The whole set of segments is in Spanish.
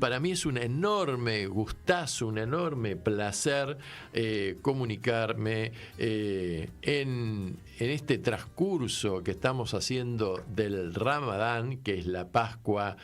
para mí es un enorme gustazo, un enorme placer comunicarme en este transcurso que estamos haciendo del Ramadán, que es la Pascua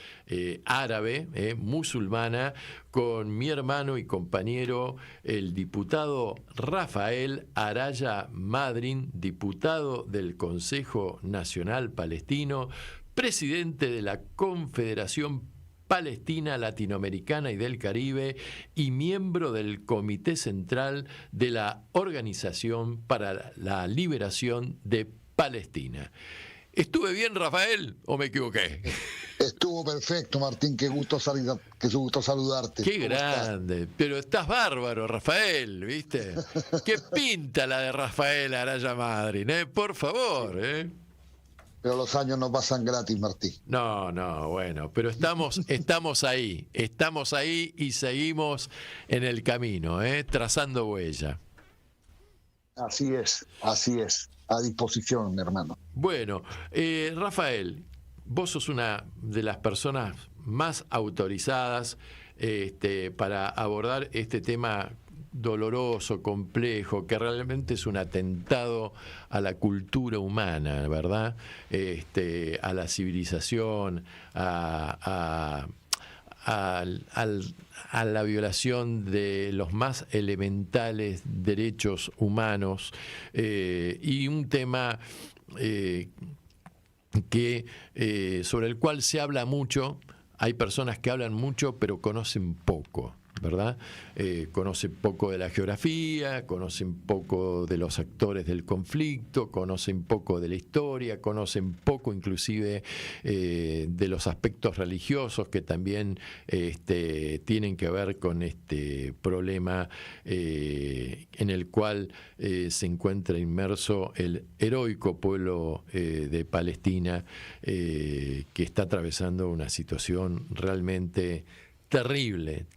árabe, musulmana, con mi hermano y compañero, el diputado Rafael Araya Madrin, diputado del Consejo Nacional Palestino, presidente de la Confederación Palestina Latinoamericana y del Caribe y miembro del Comité Central de la Organización para la Liberación de Palestina. ¿Estuve bien, Rafael, o me equivoqué? Estuvo perfecto, Martín, qué gusto saludarte. Qué grande, pero estás bárbaro, Rafael, ¿viste? Qué pinta la de Rafael Araya Madrin, por favor, Pero los años no pasan gratis, Martín. No, bueno, pero estamos ahí y seguimos en el camino, trazando huella. Así es, a disposición, mi hermano. Bueno, Rafael, vos sos una de las personas más autorizadas para abordar este tema doloroso, complejo, que realmente es un atentado a la cultura humana, ¿verdad? A la civilización, a la violación de los más elementales derechos humanos, y un tema sobre el cual se habla mucho. Hay personas que hablan mucho pero conocen poco, ¿verdad? Conocen poco de la geografía, conocen poco de los actores del conflicto, conocen poco de la historia, conocen poco inclusive de los aspectos religiosos que también tienen que ver con este problema en el cual se encuentra inmerso el heroico pueblo de Palestina, que está atravesando una situación realmente terrible,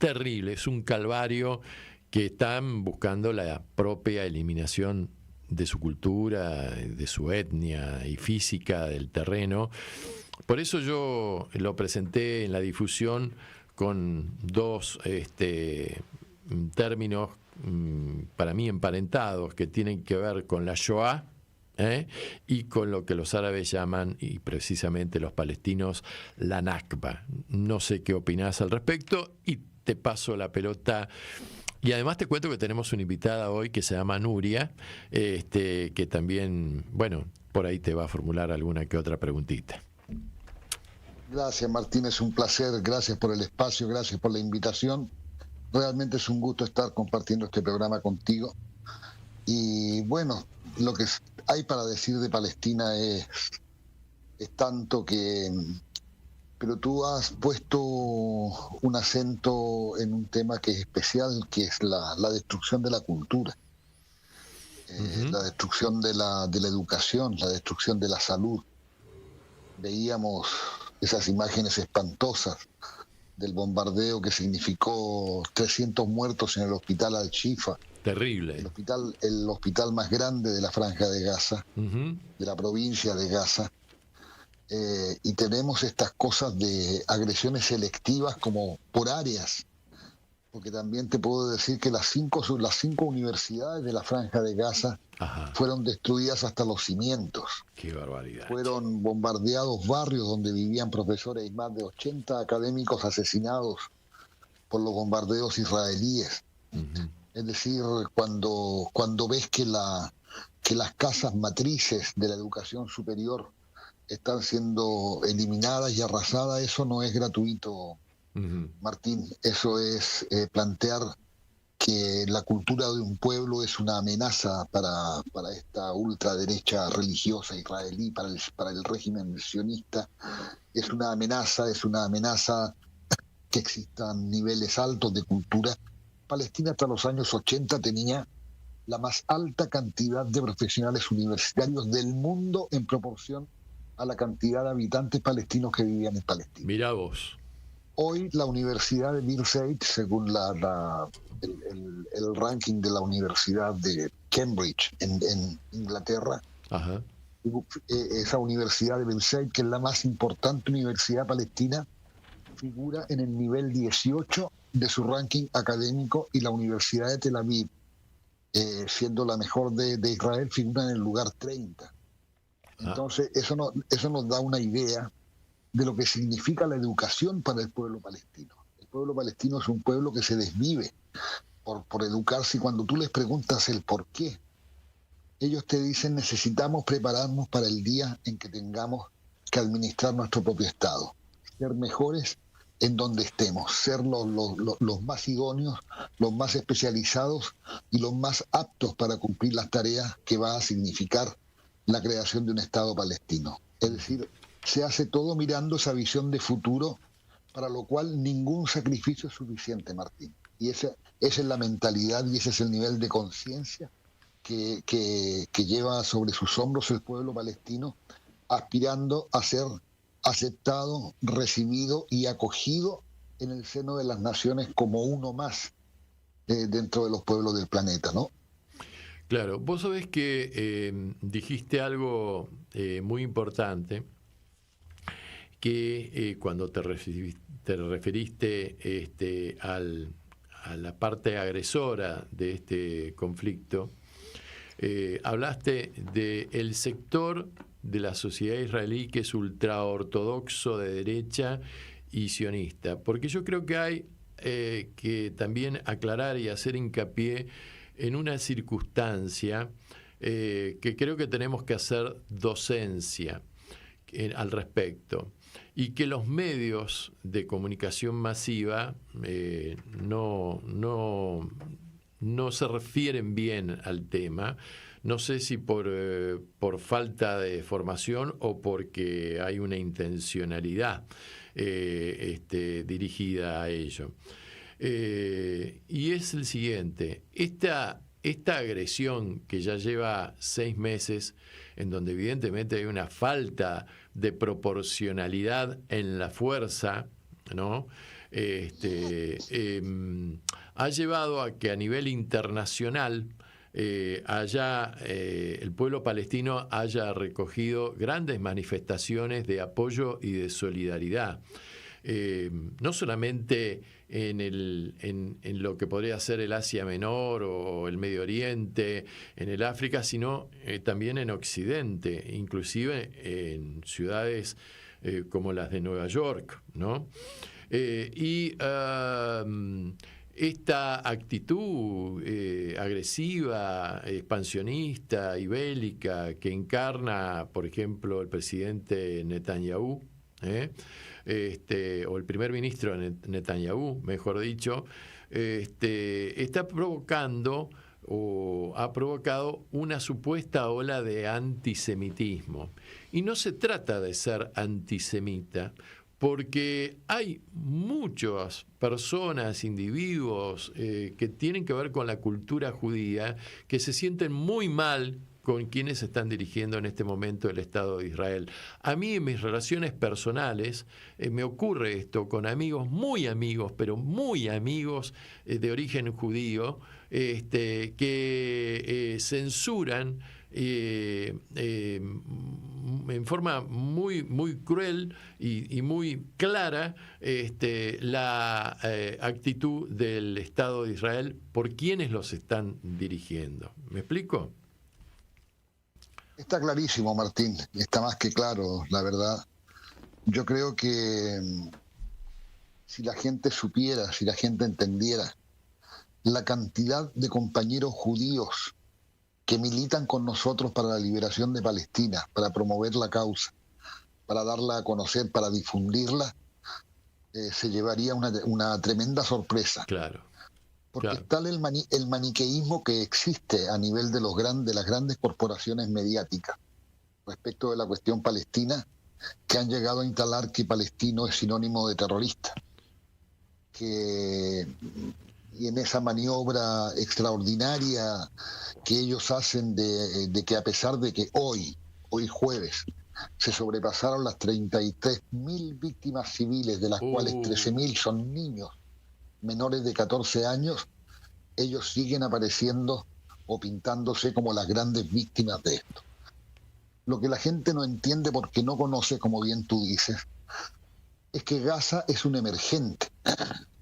es un calvario, que están buscando la propia eliminación de su cultura, de su etnia y física del terreno. Por eso yo lo presenté en la difusión con dos términos para mí emparentados, que tienen que ver con la Shoah, y con lo que los árabes llaman, y precisamente los palestinos, la Nakba. No sé qué opinás al respecto y te paso la pelota. Y además te cuento que tenemos una invitada hoy que se llama Nuria, que también, bueno, por ahí te va a formular alguna que otra preguntita. Gracias, Martín, es un placer, gracias por el espacio, gracias por la invitación. Realmente es un gusto estar compartiendo este programa contigo. Y bueno, lo que hay para decir de Palestina es tanto que... Pero tú has puesto un acento en un tema que es especial, que es la destrucción de la cultura, la destrucción de la educación, la destrucción de la salud. Veíamos esas imágenes espantosas del bombardeo que significó 300 muertos en el hospital Al-Shifa. Terrible. El hospital más grande de la Franja de Gaza, de la provincia de Gaza. Y tenemos estas cosas de agresiones selectivas como por áreas, porque también te puedo decir que las cinco universidades de la Franja de Gaza fueron destruidas hasta los cimientos. ¡Qué barbaridad! Fueron bombardeados barrios donde vivían profesores y más de 80 académicos asesinados por los bombardeos israelíes. Es decir, cuando ves que las casas matrices de la educación superior están siendo eliminadas y arrasadas, eso no es gratuito, Martín. Eso es plantear que la cultura de un pueblo es una amenaza para esta ultraderecha religiosa israelí, para el régimen sionista. Es una amenaza que existan niveles altos de cultura. Palestina hasta los años 80 tenía la más alta cantidad de profesionales universitarios del mundo en proporción a la cantidad de habitantes palestinos que vivían en Palestina. Mirá vos. Hoy la Universidad de Bill-Gates, según el ranking de la Universidad de Cambridge en Inglaterra, esa Universidad de Bill-Gates, que es la más importante universidad palestina, figura en el nivel 18 de su ranking académico, y la Universidad de Tel Aviv, siendo la mejor de Israel, figura en el lugar 30. Entonces, eso nos da una idea de lo que significa la educación para el pueblo palestino. El pueblo palestino es un pueblo que se desvive por educarse, y cuando tú les preguntas el por qué, ellos te dicen: necesitamos prepararnos para el día en que tengamos que administrar nuestro propio Estado, ser mejores en donde estemos, ser los más idóneos, los más especializados y los más aptos para cumplir las tareas que va a significar la creación de un Estado palestino. Es decir, se hace todo mirando esa visión de futuro, para lo cual ningún sacrificio es suficiente, Martín. Y esa es la mentalidad y ese es el nivel de conciencia que lleva sobre sus hombros el pueblo palestino, aspirando a ser aceptado, recibido y acogido en el seno de las naciones como uno más dentro de los pueblos del planeta, ¿no? Claro, vos sabés que dijiste algo muy importante, que cuando te referiste a la parte agresora de este conflicto, hablaste del sector de la sociedad israelí que es ultraortodoxo, de derecha y sionista, porque yo creo que hay que también aclarar y hacer hincapié en una circunstancia que creo que tenemos que hacer docencia al respecto, y que los medios de comunicación masiva no se refieren bien al tema. No sé si por falta de formación o porque hay una intencionalidad dirigida a ello. Y es el siguiente: esta agresión que ya lleva 6 meses, en donde evidentemente hay una falta de proporcionalidad en la fuerza, ¿no? Ha llevado a que a nivel internacional el pueblo palestino haya recogido grandes manifestaciones de apoyo y de solidaridad. No solamente en lo que podría ser el Asia Menor o el Medio Oriente, en el África, sino también en Occidente, inclusive en ciudades como las de Nueva York, ¿no? Esta actitud agresiva, expansionista y bélica que encarna, por ejemplo, el presidente Netanyahu, o el primer ministro Netanyahu, mejor dicho, está provocando o ha provocado una supuesta ola de antisemitismo. Y no se trata de ser antisemita, porque hay muchas personas, individuos que tienen que ver con la cultura judía, que se sienten muy mal con quienes están dirigiendo en este momento el Estado de Israel. A mí, en mis relaciones personales, me ocurre esto con amigos, pero muy amigos de origen judío, que censuran en forma muy, muy cruel y muy clara la actitud del Estado de Israel por quienes los están dirigiendo. ¿Me explico? Está clarísimo, Martín, está más que claro, la verdad. Yo creo que si la gente supiera, si la gente entendiera la cantidad de compañeros judíos que militan con nosotros para la liberación de Palestina, para promover la causa, para darla a conocer, para difundirla, se llevaría una tremenda sorpresa. Claro. Porque Claro. es tal el maniqueísmo que existe a nivel de las grandes corporaciones mediáticas respecto de la cuestión palestina, que han llegado a instalar que palestino es sinónimo de terrorista. Y en esa maniobra extraordinaria que ellos hacen de que, a pesar de que hoy jueves, se sobrepasaron las 33.000 víctimas civiles, de las cuales 13.000 son niños menores de 14 años, ellos siguen apareciendo o pintándose como las grandes víctimas de esto. Lo que la gente no entiende, porque no conoce, como bien tú dices, es que Gaza es un emergente,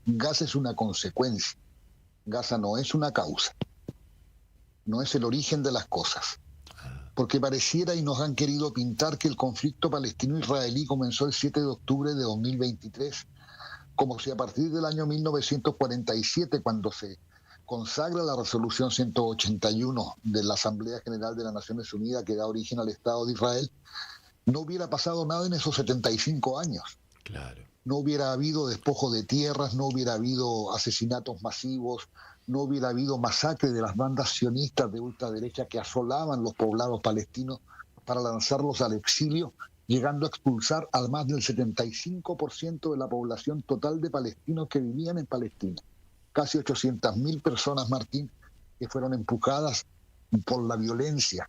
Gaza es una consecuencia, Gaza no es una causa, no es el origen de las cosas. Porque pareciera y nos han querido pintar que el conflicto palestino-israelí comenzó el 7 de octubre de 2023, como si a partir del año 1947, cuando se consagra la resolución 181 de la Asamblea General de las Naciones Unidas que da origen al Estado de Israel, no hubiera pasado nada en esos 75 años. Claro. No hubiera habido despojo de tierras, no hubiera habido asesinatos masivos, no hubiera habido masacre de las bandas sionistas de ultraderecha que asolaban los poblados palestinos para lanzarlos al exilio, llegando a expulsar al más del 75% de la población total de palestinos que vivían en Palestina. Casi 800.000 personas, Martín, que fueron empujadas por la violencia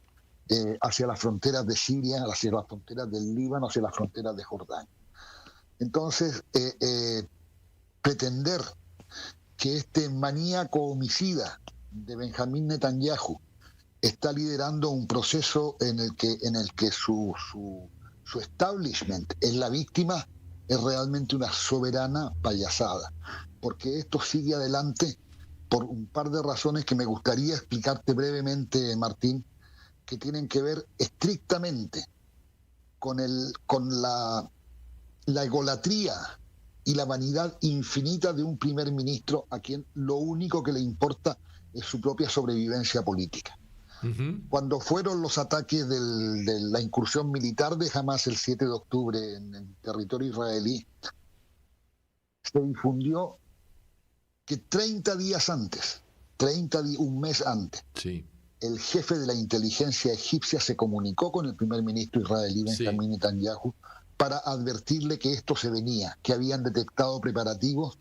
hacia las fronteras de Siria, hacia las fronteras del Líbano, hacia las fronteras de Jordania. Entonces, pretender que este maníaco homicida de Benjamín Netanyahu está liderando un proceso en el que su establishment es la víctima es realmente una soberana payasada, porque esto sigue adelante por un par de razones que me gustaría explicarte brevemente, Martín, que tienen que ver estrictamente con la egolatría y la vanidad infinita de un primer ministro a quien lo único que le importa es su propia sobrevivencia política. Uh-huh. Cuando fueron los ataques de la incursión militar de Hamas el 7 de octubre en el territorio israelí, se difundió que 30 días antes, un mes antes, sí, el jefe de la inteligencia egipcia se comunicó con el primer ministro israelí Benjamín Netanyahu para advertirle que esto se venía, que habían detectado preparativos,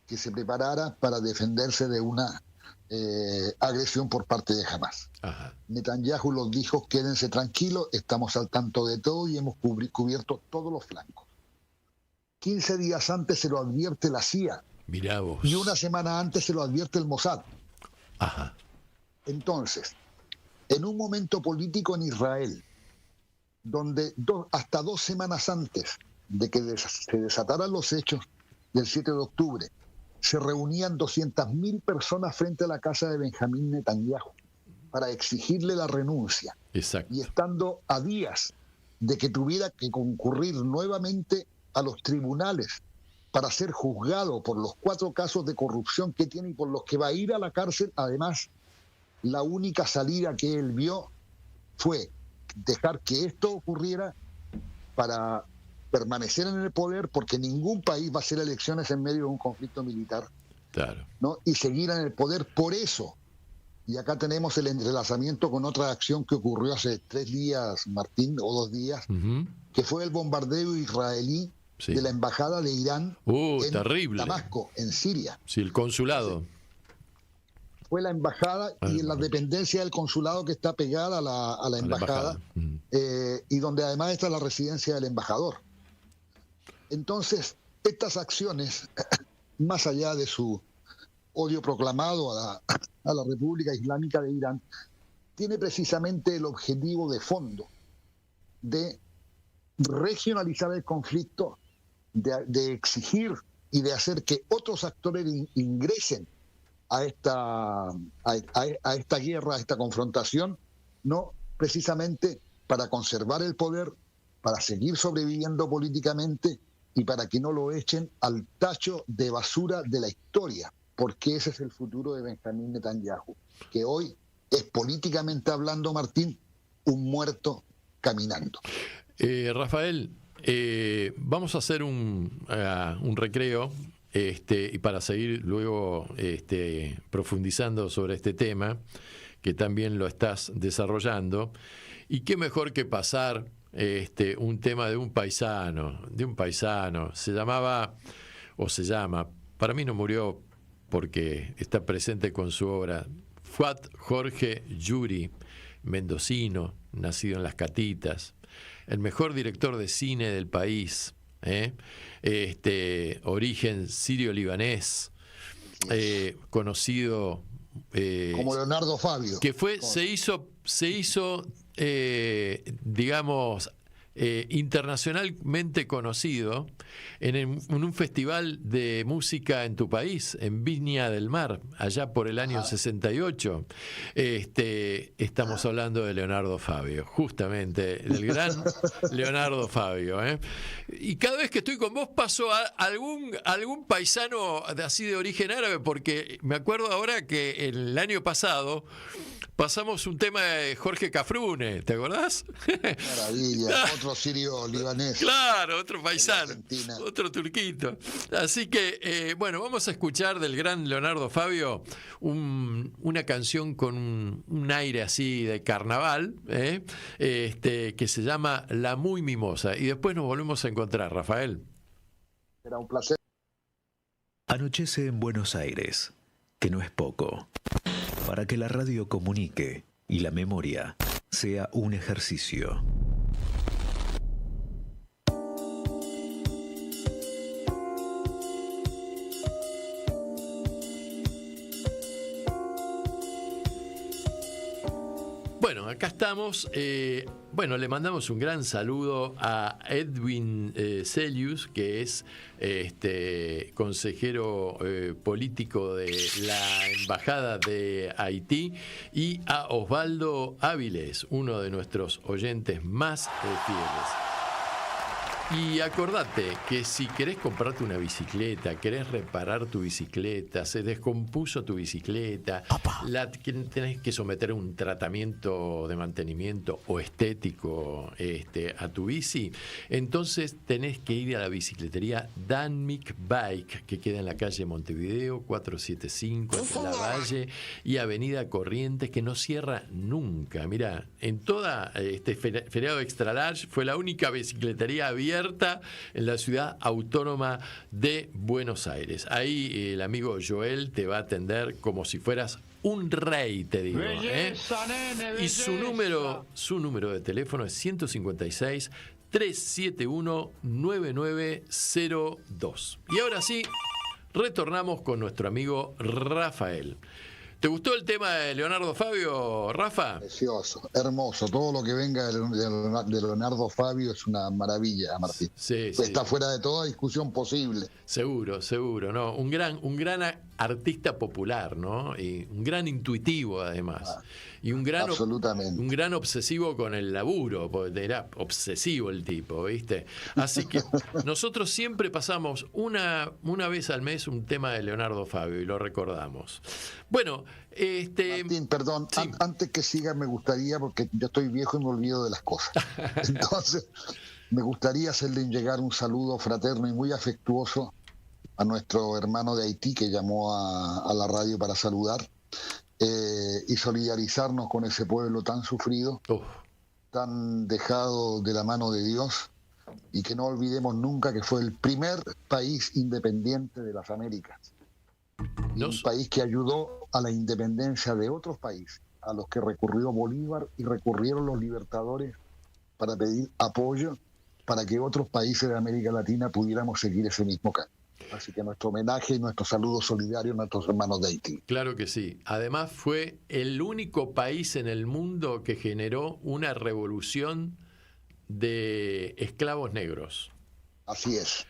que se preparara para defenderse de una agresión por parte de Hamas. Ajá. Netanyahu los dijo: quédense tranquilos, estamos al tanto de todo y hemos cubierto todos los flancos. 15 días antes se lo advierte la CIA. Mirá vos. Y una semana antes se lo advierte el Mossad. Ajá. Entonces, en un momento político en Israel, donde hasta 2 semanas antes de que se desataran los hechos del 7 de octubre, se reunían 200.000 personas frente a la casa de Benjamín Netanyahu para exigirle la renuncia. Exacto. Y estando a días de que tuviera que concurrir nuevamente a los tribunales para ser juzgado por los 4 casos de corrupción que tiene y por los que va a ir a la cárcel, además, la única salida que él vio fue dejar que esto ocurriera para permanecer en el poder, porque ningún país va a hacer elecciones en medio de un conflicto militar. Claro. ¿No? Y seguir en el poder por eso. Y acá tenemos el entrelazamiento con otra acción que ocurrió hace 3 días, Martín, o 2 días, uh-huh, que fue el bombardeo israelí de la embajada de Irán en terrible. Damasco, en Siria. Sí, el consulado. Fue la embajada y la dependencia del consulado que está pegada a la embajada. Y donde además está la residencia del embajador. Entonces, estas acciones, más allá de su odio proclamado a la República Islámica de Irán, tiene precisamente el objetivo de fondo de regionalizar el conflicto, de exigir y de hacer que otros actores ingresen a esta guerra, a esta confrontación, no precisamente para conservar el poder, para seguir sobreviviendo políticamente y para que no lo echen al tacho de basura de la historia, porque ese es el futuro de Benjamín Netanyahu, que hoy es, políticamente hablando, Martín, un muerto caminando. Rafael, vamos a hacer un recreo y para seguir luego profundizando sobre este tema, que también lo estás desarrollando. Y qué mejor que pasar un tema de un paisano, se llamaba, o se llama, para mí no murió porque está presente con su obra, Fuad Jorge Yuri, mendocino, nacido en Las Catitas, el mejor director de cine del país, origen sirio-libanés, conocido como Leonardo Fabio, que se hizo digamos, internacionalmente conocido en un festival de música en tu país, en Viña del Mar, allá por el año 68. Estamos hablando de Leonardo Fabio, justamente, del gran Leonardo Fabio. Y cada vez que estoy con vos paso a algún paisano así de origen árabe, porque me acuerdo ahora que el año pasado pasamos un tema de Jorge Cafrune, ¿te acordás? Maravilla, otro sirio libanés. Claro, otro paisano, otro turquito. Así que, bueno, vamos a escuchar del gran Leonardo Fabio una canción con un aire así de carnaval, que se llama La Muy Mimosa. Y después nos volvemos a encontrar, Rafael. Será un placer. Anochece en Buenos Aires, que no es poco, para que la radio comunique y la memoria sea un ejercicio. Bueno, acá estamos. Bueno, le mandamos un gran saludo a Edwin Celius, que es consejero político de la Embajada de Haití, y a Osvaldo Áviles, uno de nuestros oyentes más fieles. Y acordate que si querés comprarte una bicicleta, querés reparar tu bicicleta, se descompuso tu bicicleta, tenés que someter un tratamiento de mantenimiento o estético a tu bici, entonces tenés que ir a la bicicletería Danmic Bike, que queda en la calle Montevideo 475, entre La Valle y Avenida Corrientes, que no cierra nunca. Mirá, en toda este feriado extra large fue la única bicicletería abierta en la ciudad autónoma de Buenos Aires. Ahí el amigo Joel te va a atender como si fueras un rey, te digo. Belleza, nene, belleza. Y su número de teléfono es 156 371 9902. Y ahora sí, retornamos con nuestro amigo Rafael. ¿Te gustó el tema de Leonardo Fabio, Rafa? Precioso, hermoso. Todo lo que venga de Leonardo Fabio es una maravilla, Martín. Sí, está fuera de toda discusión posible. Seguro, ¿no? Un gran artista popular, ¿no? Y un gran intuitivo, además. Y un gran obsesivo con el laburo, porque era obsesivo el tipo, ¿viste? Así que nosotros siempre pasamos una vez al mes un tema de Leonardo Fabio y lo recordamos. Bueno, Martín, perdón, sí. Antes que siga me gustaría, porque yo estoy viejo y me olvido de las cosas. Entonces, me gustaría hacerle llegar un saludo fraterno y muy afectuoso a nuestro hermano de Haití que llamó a la radio para saludar. Y solidarizarnos con ese pueblo tan sufrido, tan dejado de la mano de Dios, y que no olvidemos nunca que fue el primer país independiente de las Américas. Un país que ayudó a la independencia de otros países, a los que recurrió Bolívar y recurrieron los libertadores para pedir apoyo para que otros países de América Latina pudiéramos seguir ese mismo camino. Así que nuestro homenaje y nuestro saludo solidario a nuestros hermanos de Haití. Claro que sí. Además fue el único país en el mundo que generó una revolución de esclavos negros. Así es.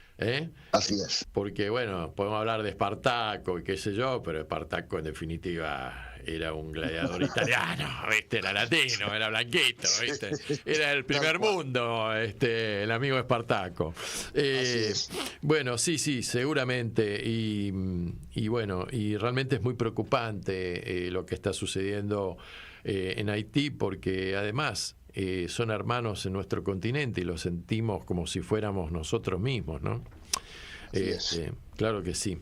Así es. Porque, bueno, podemos hablar de Espartaco y qué sé yo, pero Espartaco en definitiva era un gladiador italiano, ¿viste? Era latino, era blanquito, ¿viste? Era el primer mundo, el amigo Espartaco. Bueno, sí, seguramente. Y bueno, y realmente es muy preocupante lo que está sucediendo en Haití, porque además son hermanos en nuestro continente y los sentimos como si fuéramos nosotros mismos, ¿no? Claro que sí.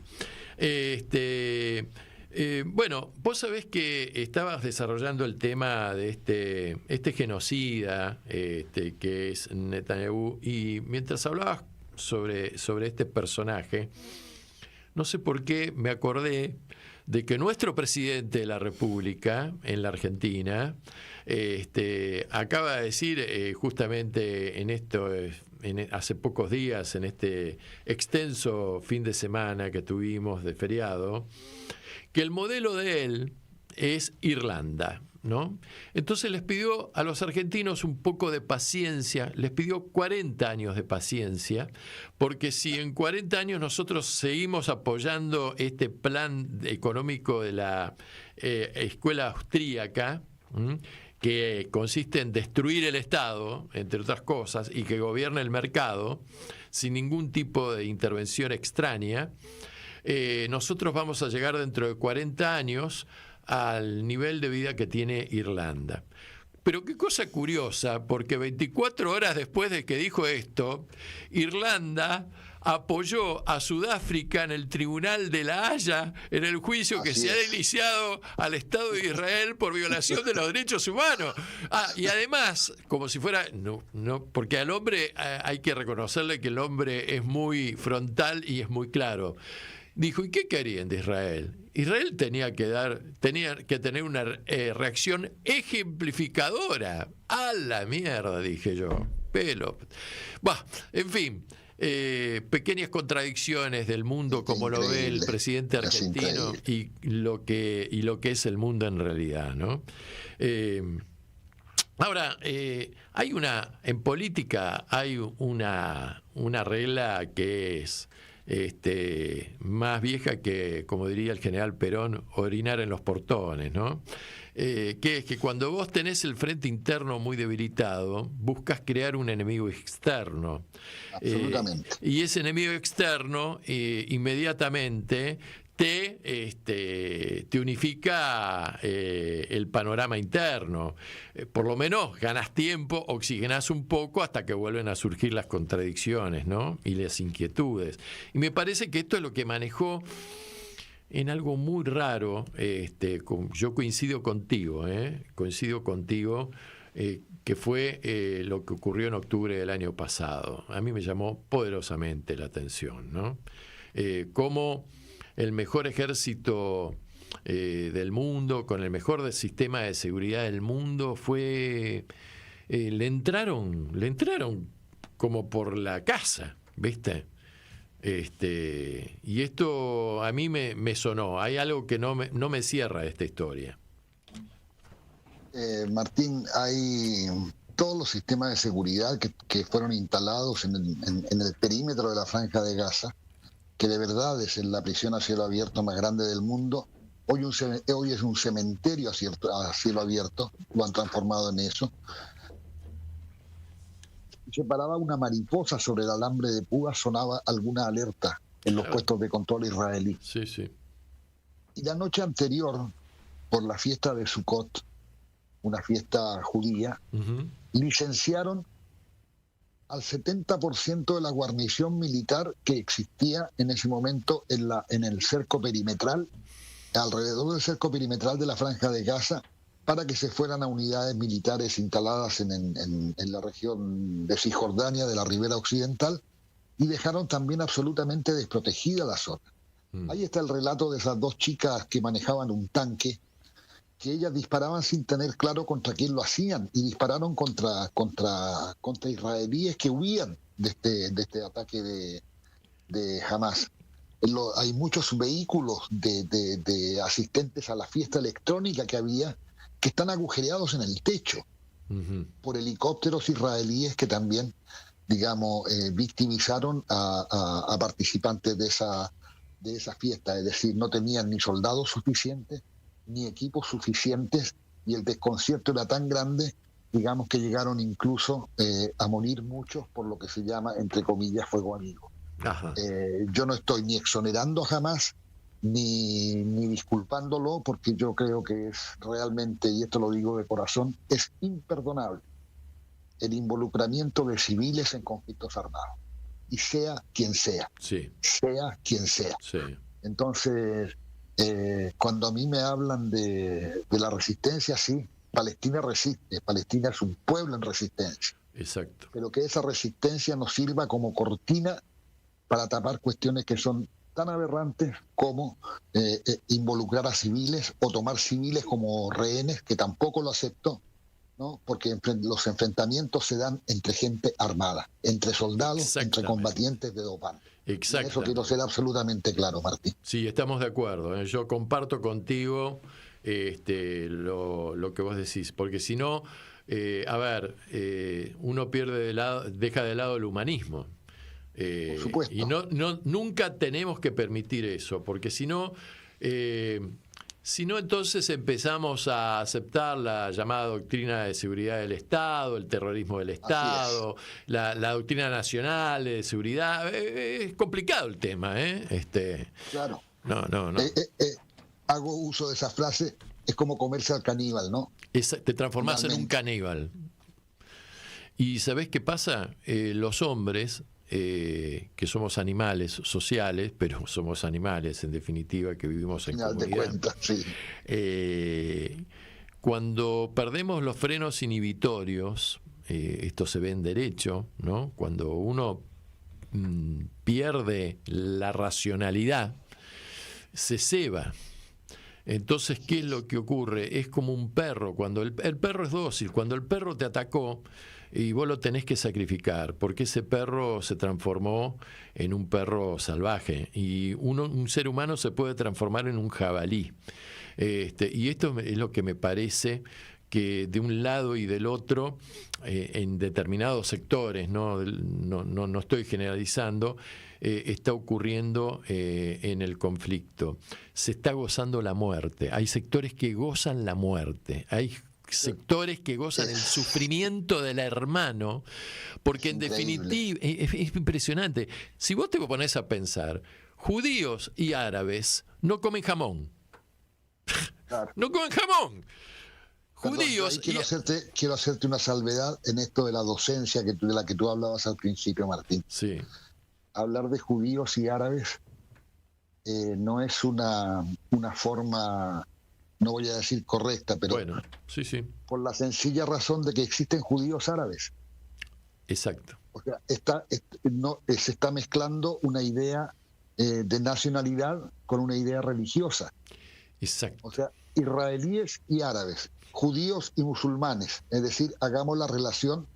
Bueno, vos sabés que estabas desarrollando el tema de este genocida que es Netanyahu, y mientras hablabas sobre este personaje, no sé por qué me acordé de que nuestro presidente de la República en la Argentina acaba de decir justamente hace pocos días, en este extenso fin de semana que tuvimos de feriado, que el modelo de él es Irlanda, ¿no? Entonces les pidió a los argentinos un poco de paciencia, les pidió 40 años de paciencia, porque si en 40 años nosotros seguimos apoyando este plan económico de la escuela austríaca, que consiste en destruir el Estado, entre otras cosas, y que gobierne el mercado sin ningún tipo de intervención extraña, nosotros vamos a llegar dentro de 40 años al nivel de vida que tiene Irlanda. Pero qué cosa curiosa, porque 24 horas después de que dijo esto, Irlanda apoyó a Sudáfrica en el Tribunal de La Haya en el juicio que se ha iniciado al Estado de Israel por violación de los derechos humanos. Y además, como si fuera... No, porque al hombre hay que reconocerle que el hombre es muy frontal y es muy claro. Dijo, ¿y qué querían de Israel? Israel tenía que tener una reacción ejemplificadora. A la mierda, dije yo. Pelo. Bah, en fin, pequeñas contradicciones del mundo como lo ve el presidente argentino y lo que es el mundo en realidad, ¿no? Ahora, en política hay una regla que es más vieja que, como diría el general Perón, orinar en los portones, ¿no? Que es que cuando vos tenés el frente interno muy debilitado, buscas crear un enemigo externo. Absolutamente. Y ese enemigo externo inmediatamente te unifica el panorama interno. Por lo menos ganas tiempo, oxigenás un poco hasta que vuelven a surgir las contradicciones, ¿no? Y las inquietudes. Y me parece que esto es lo que manejó en algo muy raro. Yo coincido contigo, que fue lo que ocurrió en octubre del año pasado. A mí me llamó poderosamente la atención, ¿no? Cómo el mejor ejército del mundo, con el mejor sistema de seguridad del mundo, le entraron como por la casa, ¿viste? Y esto a mí me sonó. Hay algo que no me cierra de esta historia. Martín, hay todos los sistemas de seguridad que fueron instalados en el perímetro de la Franja de Gaza, que de verdad es la prisión a cielo abierto más grande del mundo. Hoy es un cementerio a cielo abierto, lo han transformado en eso. Se paraba una mariposa sobre el alambre de púas, sonaba alguna alerta en los puestos de control israelí. Sí, sí. Y la noche anterior, por la fiesta de Sukkot, una fiesta judía, licenciaron al 70% de la guarnición militar que existía en ese momento en el cerco perimetral, alrededor del cerco perimetral de la Franja de Gaza, para que se fueran a unidades militares instaladas en la región de Cisjordania, de la ribera occidental, y dejaron también absolutamente desprotegida la zona. Ahí está el relato de esas dos chicas que manejaban un tanque, que ellas disparaban sin tener claro contra quién lo hacían, y dispararon contra israelíes que huían de este ataque de Hamas. Hay muchos vehículos de asistentes a la fiesta electrónica que había, que están agujereados en el techo por helicópteros israelíes que también, digamos, victimizaron a participantes de esa fiesta. Es decir, no tenían ni soldados suficientes ni equipos suficientes, y el desconcierto era tan grande, digamos, que llegaron incluso a morir muchos por lo que se llama, entre comillas, fuego amigo. Yo no estoy ni exonerando jamás ni disculpándolo, porque yo creo que es realmente, y esto lo digo de corazón, es imperdonable el involucramiento de civiles en conflictos armados, y sea quien sea, sea quien sea. Entonces, cuando a mí me hablan de la resistencia, sí, Palestina resiste, Palestina es un pueblo en resistencia. Exacto. Pero que esa resistencia nos sirva como cortina para tapar cuestiones que son tan aberrantes como involucrar a civiles o tomar civiles como rehenes, que tampoco lo acepto, ¿no? Porque los enfrentamientos se dan entre gente armada, entre soldados, entre combatientes de dos bandos. Eso quiero ser absolutamente claro, Martín. Sí, estamos de acuerdo. Yo comparto contigo lo que vos decís, porque si no, uno deja de lado el humanismo. Por supuesto. Y nunca tenemos que permitir eso, porque si no, entonces empezamos a aceptar la llamada doctrina de seguridad del Estado, el terrorismo del Estado, la doctrina nacional de seguridad. Es complicado el tema, ¿eh? Claro. No. Hago uso de esa frase, es como comerse al caníbal, ¿no? Te transformás en un caníbal. ¿Y sabés qué pasa? Los hombres, que somos animales sociales, pero somos animales en definitiva, que vivimos en comunidad. De cuentas, sí. Cuando perdemos los frenos inhibitorios, esto se ve en derecho, ¿no? Cuando uno pierde la racionalidad, se ceba. Entonces, ¿qué es lo que ocurre? Es como un perro. Cuando el perro es dócil, cuando el perro te atacó y vos lo tenés que sacrificar, porque ese perro se transformó en un perro salvaje y un ser humano se puede transformar en un jabalí. Y esto es lo que me parece que de un lado y del otro, en determinados sectores, no estoy generalizando, está ocurriendo en el conflicto. Se está gozando la muerte. Hay sectores que gozan la muerte. Hay sectores que gozan el sufrimiento del hermano, porque en definitiva es impresionante. Si vos te pones a pensar, judíos y árabes no comen jamón. Claro. No comen jamón. Judíos. Quiero hacerte una salvedad en esto de la docencia de la que tú hablabas al principio, Martín. Sí. Hablar de judíos y árabes no es una forma, no voy a decir correcta, pero bueno, sí. Por la sencilla razón de que existen judíos árabes. Exacto. O sea, se está mezclando una idea de nacionalidad con una idea religiosa. Exacto. O sea, israelíes y árabes, judíos y musulmanes, es decir, hagamos la relación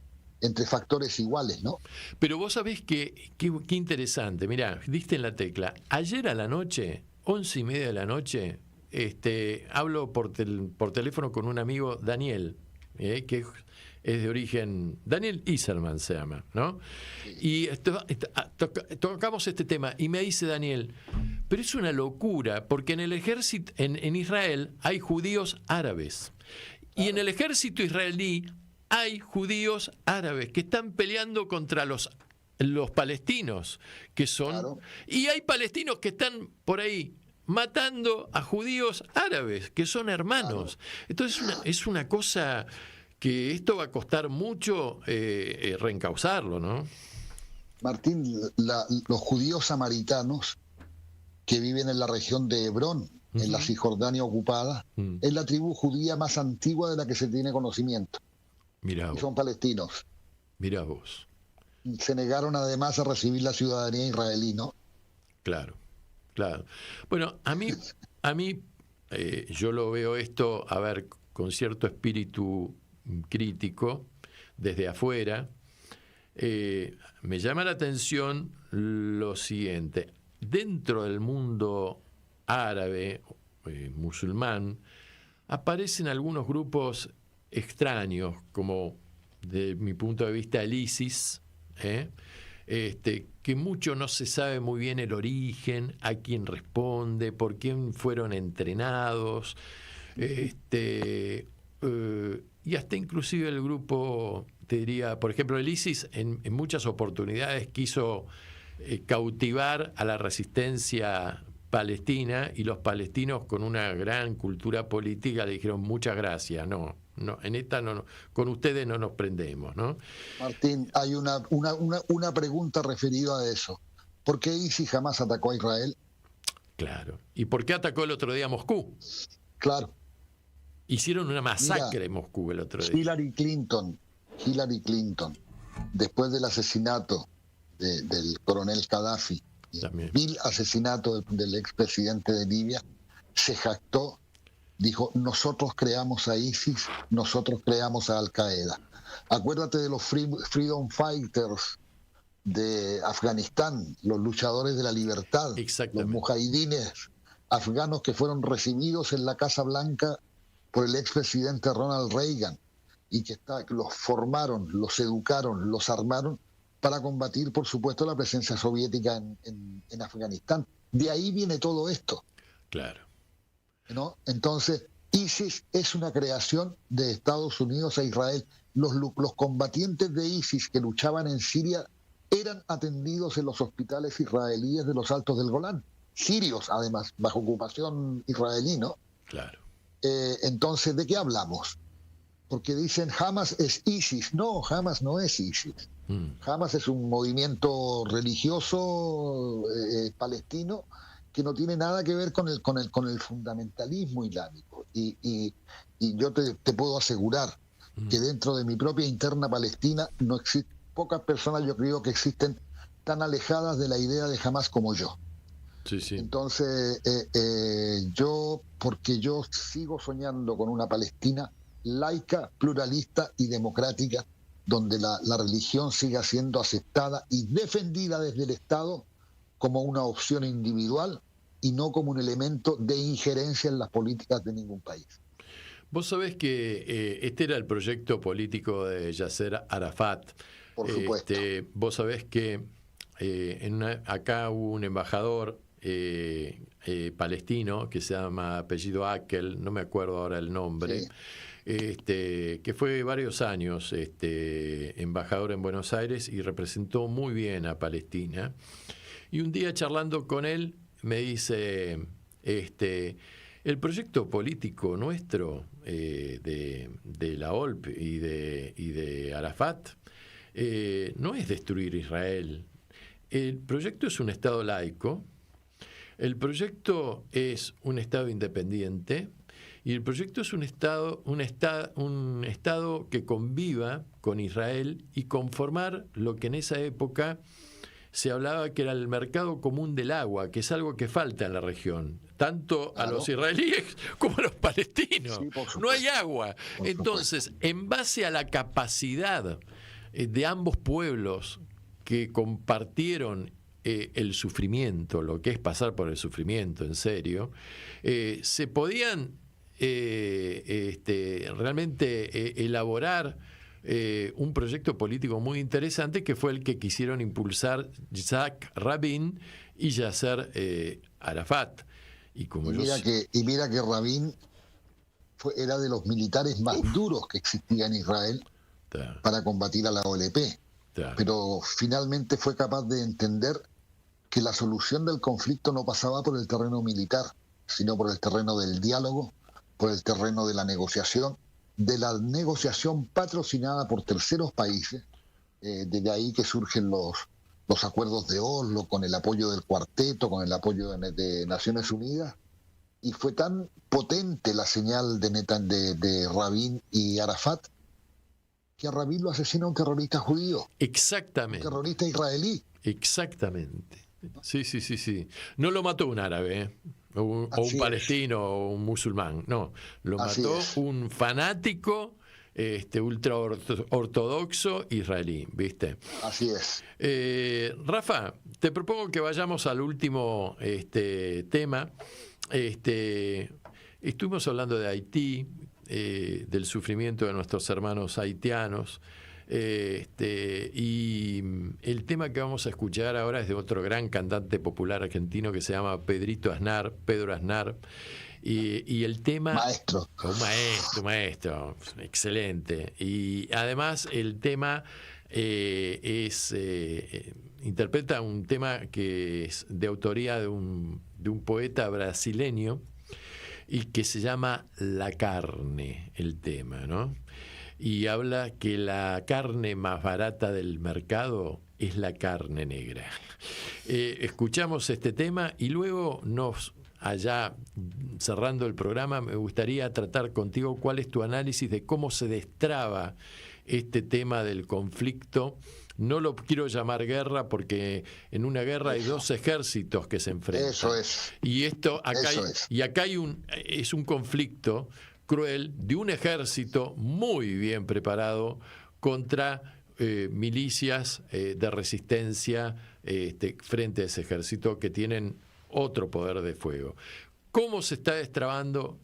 entre factores iguales, ¿no? Pero vos sabés qué interesante, mirá, diste en la tecla. Ayer a la noche, 11:30 de la noche, hablo por teléfono con un amigo, Daniel, que es de origen, Daniel Iserman se llama, ¿no? Y tocamos este tema y me dice Daniel, pero es una locura, porque en el ejército, en Israel hay judíos árabes, y en el ejército israelí hay judíos árabes que están peleando contra los palestinos, que son... Claro. Y hay palestinos que están por ahí matando a judíos árabes, que son hermanos. Claro. Entonces es una cosa que esto va a costar mucho reencauzarlo, ¿no? Martín, los judíos samaritanos que viven en la región de Hebrón, en la Cisjordania ocupada, es la tribu judía más antigua de la que se tiene conocimiento. Mirá vos. Y son palestinos. Mirá vos. Se negaron además a recibir la ciudadanía israelí, ¿no? Claro. Bueno, a mí yo lo veo esto, con cierto espíritu crítico, desde afuera. Me llama la atención lo siguiente. Dentro del mundo árabe, musulmán, aparecen algunos grupos extraños, como de mi punto de vista el ISIS, que mucho no se sabe muy bien el origen, a quién responde, por quién fueron entrenados, y hasta inclusive el grupo, te diría, por ejemplo, el ISIS en muchas oportunidades quiso cautivar a la resistencia palestina, y los palestinos, con una gran cultura política, le dijeron muchas gracias, no, en esta no, con ustedes no nos prendemos, ¿no? Martín, hay una pregunta referida a eso. ¿Por qué ISIS jamás atacó a Israel? Claro. ¿Y por qué atacó el otro día a Moscú? Claro. Hicieron una masacre en Moscú el otro día. Hillary Clinton, después del asesinato del coronel Gaddafi, vil asesinato del expresidente de Libia, se jactó, dijo, nosotros creamos a ISIS, nosotros creamos a Al-Qaeda. Acuérdate de los Freedom Fighters de Afganistán, los luchadores de la libertad, los mujahidines afganos que fueron recibidos en la Casa Blanca por el expresidente Ronald Reagan y que los formaron, los educaron, los armaron para combatir, por supuesto, la presencia soviética en Afganistán. De ahí viene todo esto. Claro. ¿No? Entonces, ISIS es una creación de Estados Unidos e Israel. Los combatientes de ISIS que luchaban en Siria eran atendidos en los hospitales israelíes de los Altos del Golán, sirios además, bajo ocupación israelí, ¿no? Claro. Entonces, ¿de qué hablamos? Porque dicen Hamas es ISIS. No, Hamas no es ISIS. Hamas es un movimiento religioso palestino que no tiene nada que ver con el fundamentalismo islámico. Y yo te puedo asegurar que dentro de mi propia interna palestina no existe, pocas personas yo creo que existen tan alejadas de la idea de Hamas como yo. Sí, sí. Entonces, porque yo sigo soñando con una Palestina laica, pluralista y democrática, donde la religión siga siendo aceptada y defendida desde el Estado como una opción individual y no como un elemento de injerencia en las políticas de ningún país. Vos sabés que este era el proyecto político de Yasser Arafat. Por supuesto. Vos sabés que acá hubo un embajador palestino que se llama apellido Akel, no me acuerdo ahora el nombre, Sí. Que fue varios años embajador en Buenos Aires y representó muy bien a Palestina. Y un día charlando con él me dice, el proyecto político nuestro de la OLP y de Arafat no es destruir Israel. El proyecto es un Estado laico, el proyecto es un Estado independiente y el proyecto es un Estado que conviva con Israel y conformar lo que en esa época se hablaba que era el mercado común del agua, que es algo que falta en la región, tanto a los israelíes como a los palestinos. Sí, por supuesto. No hay agua. Por Entonces, supuesto. en base a la capacidad de ambos pueblos que compartieron el sufrimiento, lo que es pasar por el sufrimiento en serio, se podían realmente elaborar un proyecto político muy interesante que fue el que quisieron impulsar Yitzhak Rabin y Yasser Arafat. Y mira que Rabin era de los militares más duros que existía en Israel para combatir a la OLP. Pero finalmente fue capaz de entender que la solución del conflicto no pasaba por el terreno militar, sino por el terreno del diálogo, por el terreno de la negociación patrocinada por terceros países. Desde ahí que surgen los acuerdos de Oslo, con el apoyo del cuarteto, con el apoyo de Naciones Unidas. Y fue tan potente la señal de Rabin y Arafat que a Rabin lo asesina un terrorista judío. Exactamente. Un terrorista israelí. Exactamente. Sí. No lo mató un árabe, o un palestino, o un musulmán. No, lo mató un fanático ultra ortodoxo israelí, ¿viste? Así es. Rafa, te propongo que vayamos al último tema. Estuvimos hablando de Haití, del sufrimiento de nuestros hermanos haitianos, y el tema que vamos a escuchar ahora es de otro gran cantante popular argentino que se llama Pedro Aznar, y el tema... Maestro. Un maestro, excelente. Y además el tema interpreta un tema que es de autoría de un poeta brasileño y que se llama La carne, el tema, ¿no? Y habla que la carne más barata del mercado es la carne negra. Escuchamos este tema y luego allá cerrando el programa, me gustaría tratar contigo cuál es tu análisis de cómo se destraba este tema del conflicto. No lo quiero llamar guerra porque en una guerra hay dos ejércitos que se enfrentan. Eso es. Y acá hay un conflicto cruel de un ejército muy bien preparado contra milicias de resistencia frente a ese ejército que tienen otro poder de fuego. ¿Cómo se está destrabando?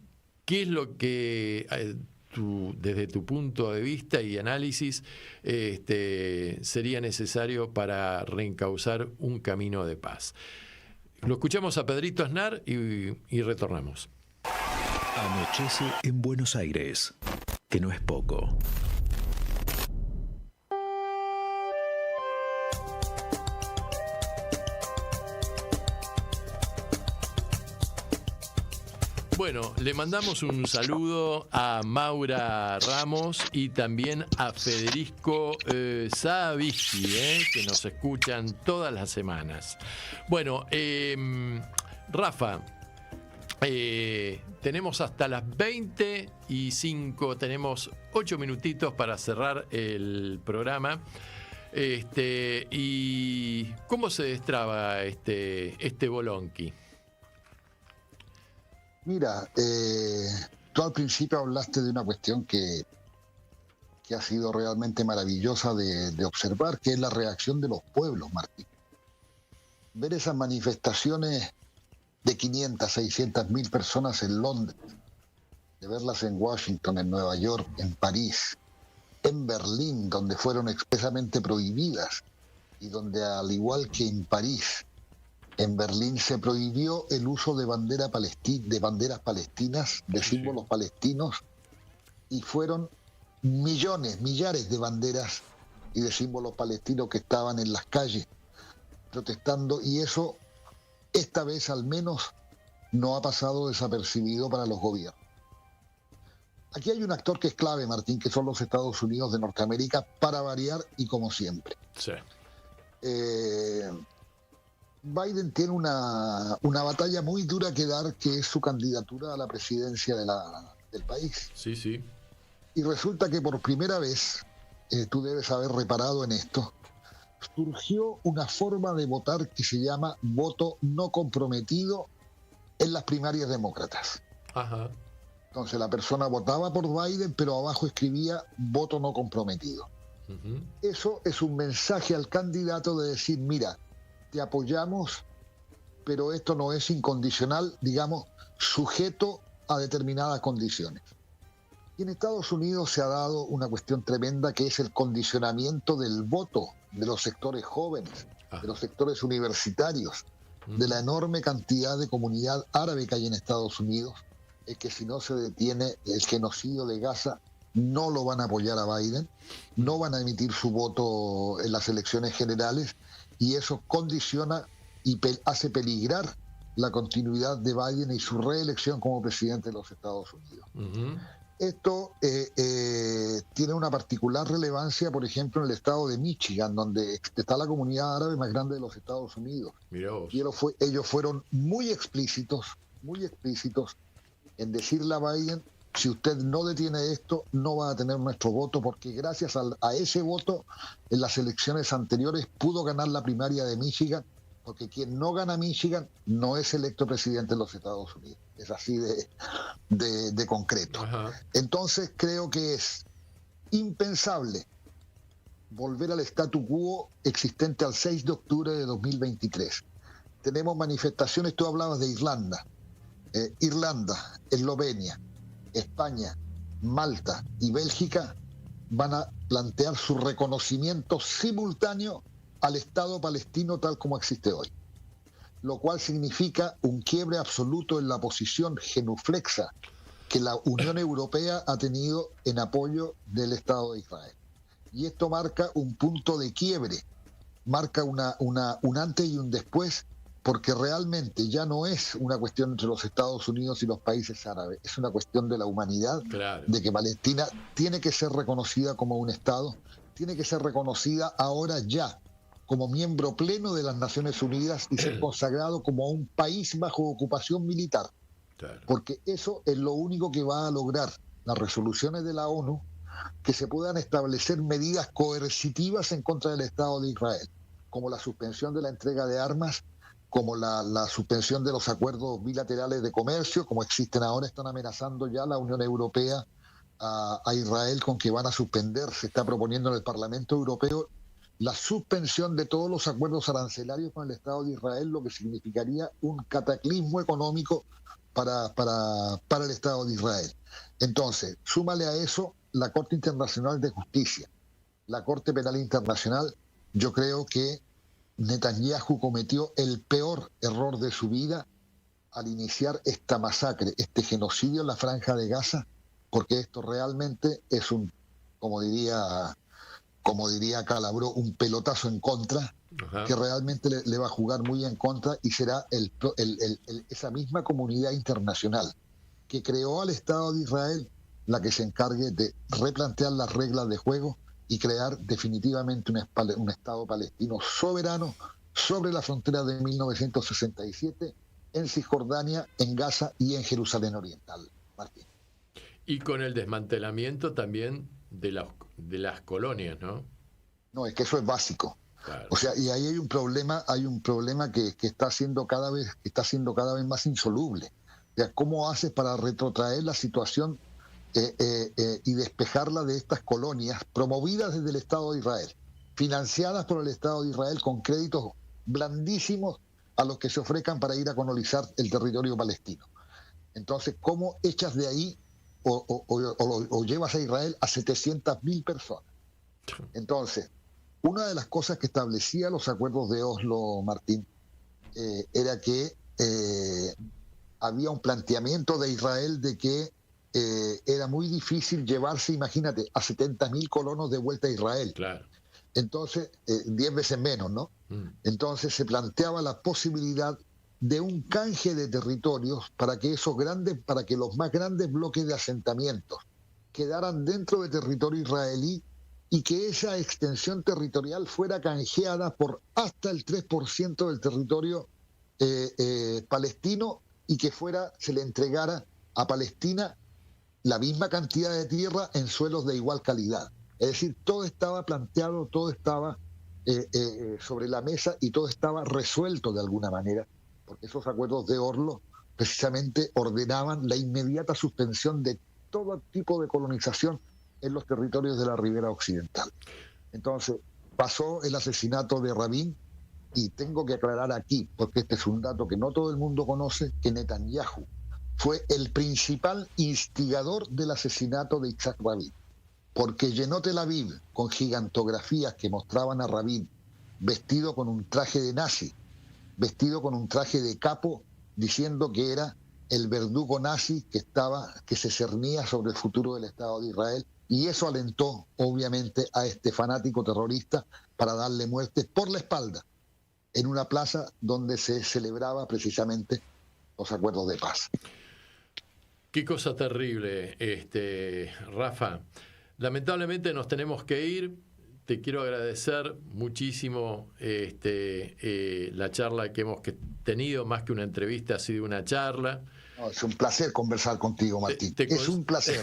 ¿Qué es lo que, desde tu punto de vista y análisis, sería necesario para reencauzar un camino de paz? Lo escuchamos a Pedrito Aznar y retornamos. Anochece en Buenos Aires, que no es poco. Bueno, le mandamos un saludo a Maura Ramos y también a Federico Savici, que nos escuchan todas las semanas. Bueno, Rafa, tenemos hasta las 20:05, tenemos 8 minutitos para cerrar el programa. ¿Y cómo se destraba este bolonqui? Mira, tú al principio hablaste de una cuestión que ha sido realmente maravillosa de observar, que es la reacción de los pueblos, Martín. Ver esas manifestaciones de 500, 600 mil personas en Londres, de verlas en Washington, en Nueva York, en París, en Berlín, donde fueron expresamente prohibidas, y donde, al igual que en París, en Berlín se prohibió el uso de banderas palestinas, de símbolos palestinos, y fueron millares de banderas y de símbolos palestinos que estaban en las calles protestando, y eso esta vez al menos no ha pasado desapercibido para los gobiernos. Aquí hay un actor que es clave, Martín, que son los Estados Unidos de Norteamérica, para variar y como siempre. Sí. Biden tiene una batalla muy dura que dar, que es su candidatura a la presidencia del país. Sí, sí. Y resulta que por primera vez, tú debes haber reparado en esto, surgió una forma de votar que se llama voto no comprometido en las primarias demócratas. Ajá. Entonces la persona votaba por Biden, pero abajo escribía voto no comprometido. Uh-huh. Eso es un mensaje al candidato de decir, mira, te apoyamos, pero esto no es incondicional, digamos, sujeto a determinadas condiciones. Y en Estados Unidos se ha dado una cuestión tremenda, que es el condicionamiento del voto de los sectores jóvenes, de los sectores universitarios, de la enorme cantidad de comunidad árabe que hay en Estados Unidos, es que si no se detiene el genocidio de Gaza, no lo van a apoyar a Biden, no van a emitir su voto en las elecciones generales, y eso condiciona y hace peligrar la continuidad de Biden y su reelección como presidente de los Estados Unidos. Uh-huh. Esto tiene una particular relevancia, por ejemplo, en el estado de Michigan, donde está la comunidad árabe más grande de los Estados Unidos. Mirá vos. Y ellos fueron muy explícitos en decirle a Biden, si usted no detiene esto, no va a tener nuestro voto, porque gracias a ese voto, en las elecciones anteriores pudo ganar la primaria de Michigan, porque quien no gana Michigan no es electo presidente de los Estados Unidos. Es así de concreto. Ajá. Entonces creo que es impensable volver al statu quo existente al 6 de octubre de 2023. Tenemos manifestaciones, tú hablabas de Irlanda, Eslovenia, España, Malta y Bélgica van a plantear su reconocimiento simultáneo al Estado palestino tal como existe hoy, lo cual significa un quiebre absoluto en la posición genuflexa que la Unión Europea ha tenido en apoyo del Estado de Israel. Y esto marca un punto de quiebre, marca un antes y un después, porque realmente ya no es una cuestión entre los Estados Unidos y los países árabes, es una cuestión de la humanidad, claro, de que Palestina tiene que ser reconocida como un Estado, tiene que ser reconocida ahora ya como miembro pleno de las Naciones Unidas y ser consagrado como un país bajo ocupación militar. Claro. Porque eso es lo único que va a lograr las resoluciones de la ONU, que se puedan establecer medidas coercitivas en contra del Estado de Israel, como la suspensión de la entrega de armas, como la suspensión de los acuerdos bilaterales de comercio, como existen ahora. Están amenazando ya la Unión Europea a Israel con que van a suspender, se está proponiendo en el Parlamento Europeo, la suspensión de todos los acuerdos arancelarios con el Estado de Israel, lo que significaría un cataclismo económico para el Estado de Israel. Entonces, súmale a eso la Corte Internacional de Justicia, la Corte Penal Internacional. Yo creo que Netanyahu cometió el peor error de su vida al iniciar esta masacre, este genocidio en la Franja de Gaza, porque esto realmente es un, como diría Calabró, un pelotazo en contra. Ajá. Que realmente le va a jugar muy en contra, y será esa misma comunidad internacional que creó al Estado de Israel la que se encargue de replantear las reglas de juego y crear definitivamente un Estado palestino soberano sobre la frontera de 1967 en Cisjordania, en Gaza y en Jerusalén Oriental. Martín. Y con el desmantelamiento también de las colonias, ¿no? No, es que eso es básico. Claro. O sea, y ahí hay un problema que está siendo cada vez más insoluble. O sea, ¿cómo haces para retrotraer la situación y despejarla de estas colonias promovidas desde el Estado de Israel, financiadas por el Estado de Israel con créditos blandísimos a los que se ofrezcan para ir a colonizar el territorio palestino? Entonces, ¿cómo echas de ahí o llevas a Israel a 700.000 personas? Entonces, una de las cosas que establecía los acuerdos de Oslo, Martín, era que había un planteamiento de Israel de que era muy difícil llevarse, imagínate, a 70.000 colonos de vuelta a Israel. Claro. Entonces, 10 veces menos, ¿no? Entonces se planteaba la posibilidad de un canje de territorios para que los más grandes bloques de asentamientos quedaran dentro del territorio israelí, y que esa extensión territorial fuera canjeada por hasta el 3% del territorio palestino, y que se le entregara a Palestina la misma cantidad de tierra en suelos de igual calidad. Es decir, todo estaba planteado, todo estaba sobre la mesa, y todo estaba resuelto de alguna manera, porque esos acuerdos de Oslo precisamente ordenaban la inmediata suspensión de todo tipo de colonización en los territorios de la ribera occidental. Entonces, pasó el asesinato de Rabin, y tengo que aclarar aquí, porque este es un dato que no todo el mundo conoce, que Netanyahu fue el principal instigador del asesinato de Yitzhak Rabin, porque llenó Tel Aviv con gigantografías que mostraban a Rabin vestido con un traje de nazi, vestido con un traje de capo, diciendo que era el verdugo nazi que se cernía sobre el futuro del Estado de Israel. Y eso alentó, obviamente, a este fanático terrorista para darle muerte por la espalda en una plaza donde se celebraba precisamente los acuerdos de paz. Qué cosa terrible, Rafa. Lamentablemente nos tenemos que ir. Te quiero agradecer muchísimo la charla que hemos tenido. Más que una entrevista, ha sido una charla. No, es un placer conversar contigo, Martín. Es un placer.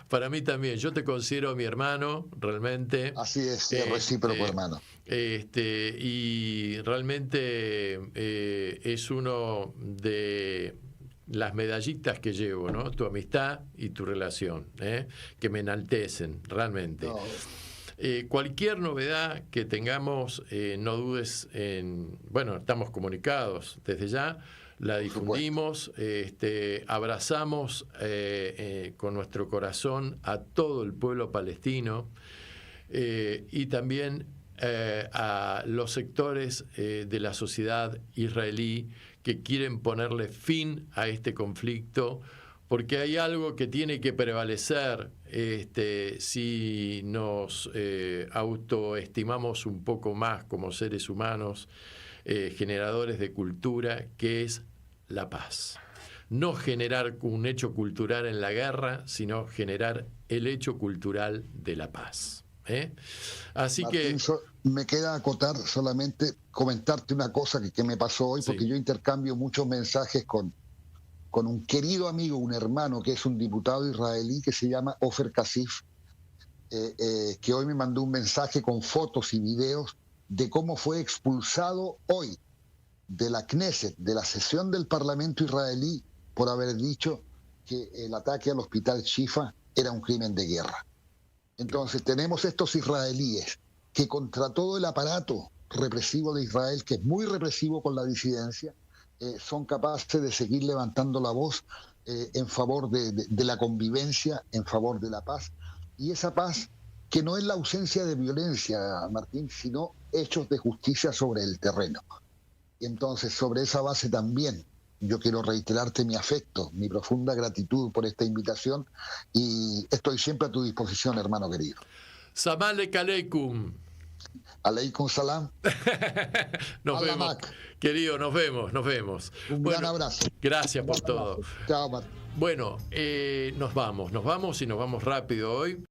Para mí también. Yo te considero mi hermano, realmente. Así es recíproco, hermano. Y realmente es uno de las medallitas que llevo, ¿no? Tu amistad y tu relación, que me enaltecen, realmente. No. Cualquier novedad que tengamos, no dudes en... Bueno, estamos comunicados desde ya. La difundimos, abrazamos con nuestro corazón a todo el pueblo palestino, y también a los sectores de la sociedad israelí que quieren ponerle fin a este conflicto, porque hay algo que tiene que prevalecer si nos autoestimamos un poco más como seres humanos, generadores de cultura, que es la paz. No generar un hecho cultural en la guerra, sino generar el hecho cultural de la paz. Así Martín, que... me queda acotar solamente, comentarte una cosa que me pasó hoy, porque yo intercambio muchos mensajes con un querido amigo, un hermano que es un diputado israelí que se llama Ofer Kasif, que hoy me mandó un mensaje con fotos y videos de cómo fue expulsado hoy de la Knesset, de la sesión del Parlamento israelí, por haber dicho que el ataque al hospital Shifa era un crimen de guerra. Entonces tenemos estos israelíes que, contra todo el aparato represivo de Israel, que es muy represivo con la disidencia, son capaces de seguir levantando la voz en favor de la convivencia, en favor de la paz. Y esa paz que no es la ausencia de violencia, Martín, sino hechos de justicia sobre el terreno. Y entonces, sobre esa base también, yo quiero reiterarte mi afecto, mi profunda gratitud por esta invitación y estoy siempre a tu disposición, hermano querido. Samalek aleikum. Aleikum salam. Nos vemos. Querido, nos vemos. Un gran abrazo. Gracias por todo. Chao, Martín. Bueno, nos vamos y nos vamos rápido hoy.